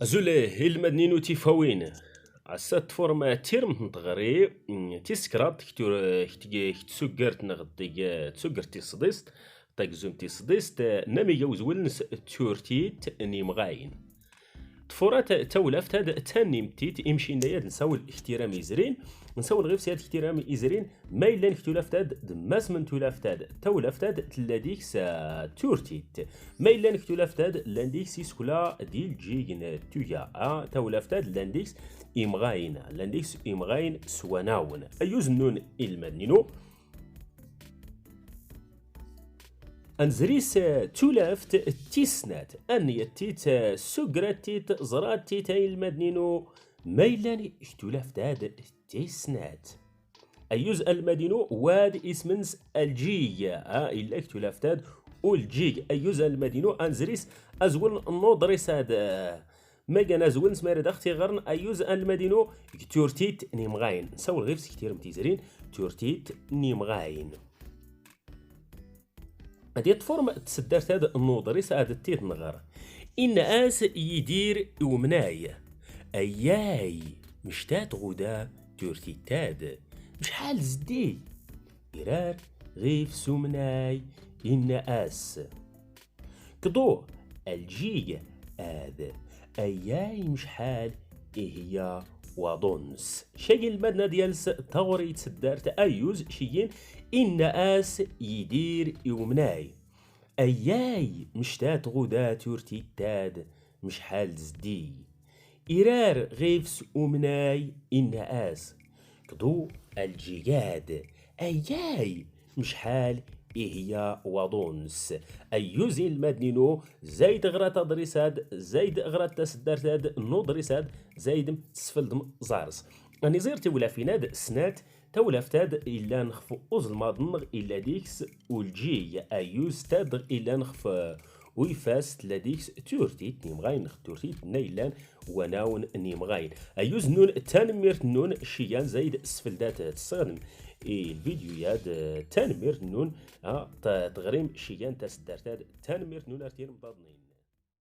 أزوله المدنينو تيفاوين عسات فورما تيرم تغري تيسكرات كتسوكرت نغدي تسوكرت تصديست طاق زوم تصديست نامي يوزولنس تورتيت اني مغاين تفورات تولفت هذا تانيمتيت يمشي نياد نساول احترام يزرين نساول غير سياد احترام يزرين ما إلا نكتولفتاد دماس من تولفتاد تولفتاد تلاديك سا تورتيت ما إلا نكتولفتاد لانديكس يسكولا ديال جيجن تويا تولفتاد لانديكس إمغاين لانديكس إمغاين سواناون أيوزنون المدنينو أنزريس تولافت تيسنات أن يتيت سجرتيت زراتيت المدنينو ميلان اشتولافت هاد تيسنات أيوز المدينو واد اسمنس الجي إلا اكتولافتاد والجي أيوز المدينو أنزريس أزول نودريس هاد ميغان أزول نسمير داختي غرن أيوز المدينو تورتيت نيمغاين نساول غير كتير متيزرين تورتيت نيمغاين هادي تفورم تسدرت هاد النوضريس هاد تيت نغار إن آس يدير ومناي أياي مشتات غدا تورتيتاد بشحال زدي إرار غيف سومناي إن آس كدو الجي آد أياي مشحال إهيا وضنس شي المدنة ديالس تغري تسدرت أيوز شيين إن آس يدير يومناي أياي مشتات غدا تورتيتاد مشحال زدي إرار غيفس أمناي إن آس كدو الجياد أياي مشحال إهيا وضونس أيوزي المدنينو زايد غرا تدريساد زايد غرا تسدرتاد نودريساد زايد تسفلدم زارس أني زيرتي ولا فيناد سنات تولفتاد إلا نخف أوز الماضنغ إلا ديكس والجي أيوز تادغ إلا نخف ويفاس تلاديكس تورتيت نيمغاين نخ تورتيت نيلان وناون نيمغاين أيوز نون تانميرت نون شيان زايد سفلدات تستخدم الفيديوهات تانميرت نون تغريم شيان تسدرتاد تانميرت نون ارتين مضادنين